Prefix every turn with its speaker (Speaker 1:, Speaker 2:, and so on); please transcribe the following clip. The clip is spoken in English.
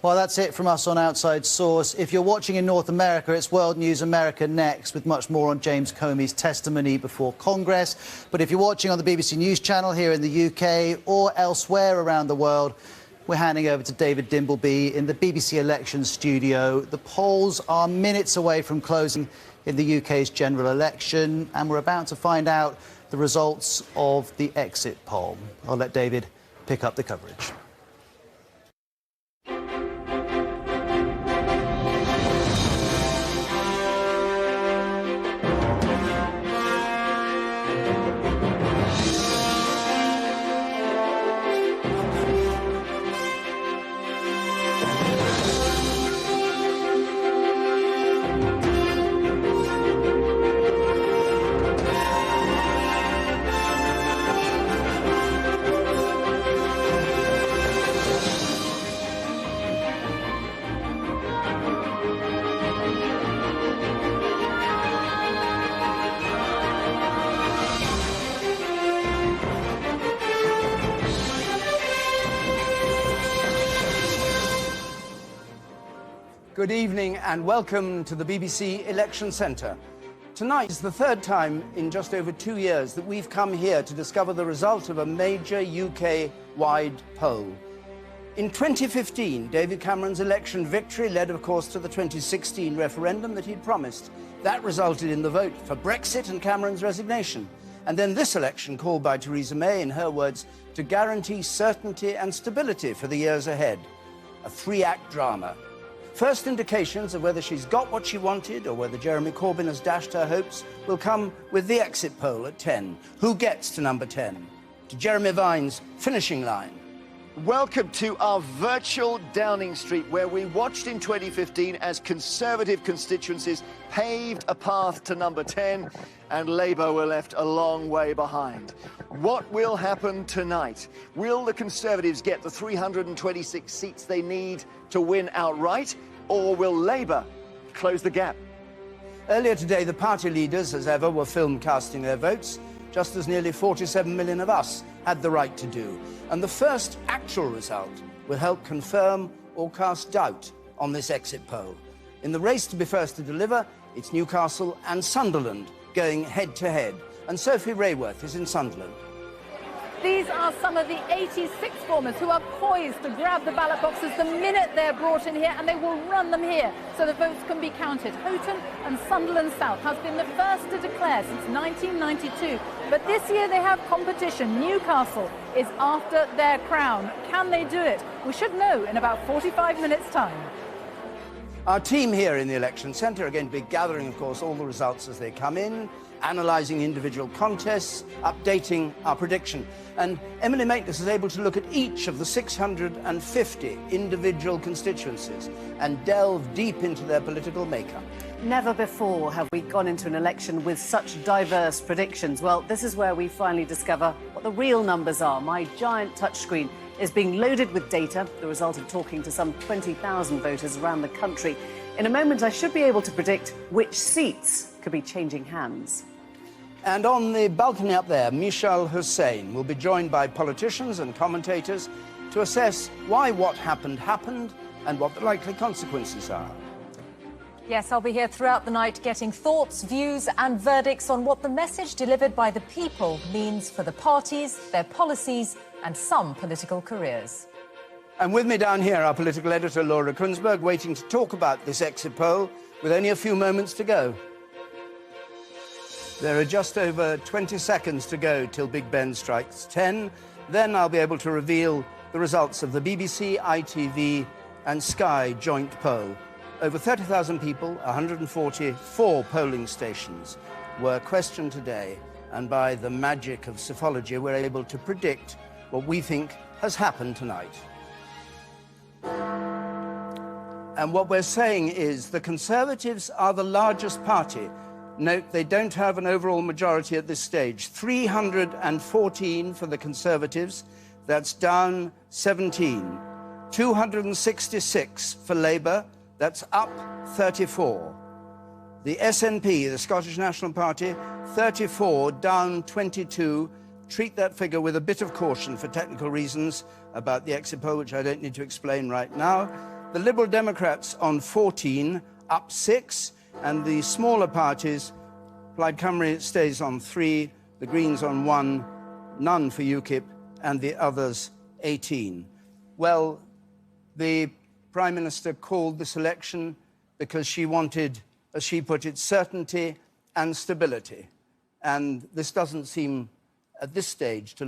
Speaker 1: Well, that's it from us on Outside Source. If you're watching in North America, it's World News America next, with much more on James Comey's testimony before Congress. But if you're watching on the BBC News channel here in the UK or elsewhere around the world, we're handing over to David Dimbleby in the BBC Elections studio. The polls are minutes away from closing in the UK's general election, and we're about to find out the results of the exit poll. I'll let David pick up the coverage.
Speaker 2: Good evening and welcome to the BBC Election Centre. Tonight is the third time in just over 2 years that we've come here to discover the result of a major UK-wide poll. In 2015, David Cameron's election victory led, of course, to the 2016 referendum that he'd promised. That resulted in the vote for Brexit and Cameron's resignation. And then this election called by Theresa May, in her words, to guarantee certainty and stability for the years ahead. A three-act drama. First indications of whether she's got what she wanted or whether Jeremy Corbyn has dashed her hopes will come with the exit poll at 10. Who gets to number 10? To Jeremy Vine's finishing line.
Speaker 3: Welcome to our virtual Downing Street, where we watched in 2015 as Conservative constituencies paved a path to number 10 and Labour were left a long way behind. What will happen tonight? Will the Conservatives get the 326 seats they need to win outright, or will Labour close the gap?
Speaker 2: Earlier today, the party leaders, as ever, were filmed casting their votes, just as nearly 47 million of us had the right to do. And the first actual result will help confirm or cast doubt on this exit poll. In the race to be first to deliver, it's Newcastle and Sunderland going head-to-head. And Sophie Raworth is in Sunderland.
Speaker 4: These are some of the 86 formers who are poised to grab the ballot boxes the minute they're brought in here, and they will run them here so the votes can be counted. Houghton and Sunderland South has been the first to declare since 1992, but this year they have competition. Newcastle is after their crown. Can they do it? We should know in about 45 minutes' time.
Speaker 2: Our team here in the election centre are going to be gathering, of course, all the results as they come in, analysing individual contests, updating our prediction. And Emily Matlis is able to look at each of the 650 individual constituencies and delve deep into their political makeup.
Speaker 5: Never before have we gone into an election with such diverse predictions. Well, this is where we finally discover what the real numbers are. My giant touchscreen is being loaded with data, the result of talking to some 20,000 voters around the country. In a moment, I should be able to predict which seats could be changing hands.
Speaker 2: And on the balcony up there, Mishal Husain will be joined by politicians and commentators to assess why what happened happened and what the likely consequences are.
Speaker 6: Yes, I'll be here throughout the night getting thoughts, views and verdicts on what the message delivered by the people means for the parties, their policies and some political careers.
Speaker 2: And with me down here, our political editor, Laura Kuenssberg, waiting to talk about this exit poll with only a few moments to go. There are just over 20 seconds to go till Big Ben strikes 10. Then I'll be able to reveal the results of the BBC, ITV and Sky joint poll. Over 30,000 people, 144 polling stations were questioned today, and by the magic of psephology, we're able to predict what we think has happened tonight. And what we're saying is the Conservatives are the largest party. Note, they don't have an overall majority at this stage. 314 for the Conservatives, that's down 17. 266 for Labour, that's up 34. The SNP, the Scottish National Party, 34, down 22. Treat that figure with a bit of caution for technical reasons about the exit poll, which I don't need to explain right now. The Liberal Democrats on 14, up 6, and the smaller parties, Plaid Cymru stays on 3, the Greens on 1, none for UKIP, and the others 18. Well, the Prime Minister called this election because she wanted, as she put it, certainty and stability. And this doesn't seem, at this stage, to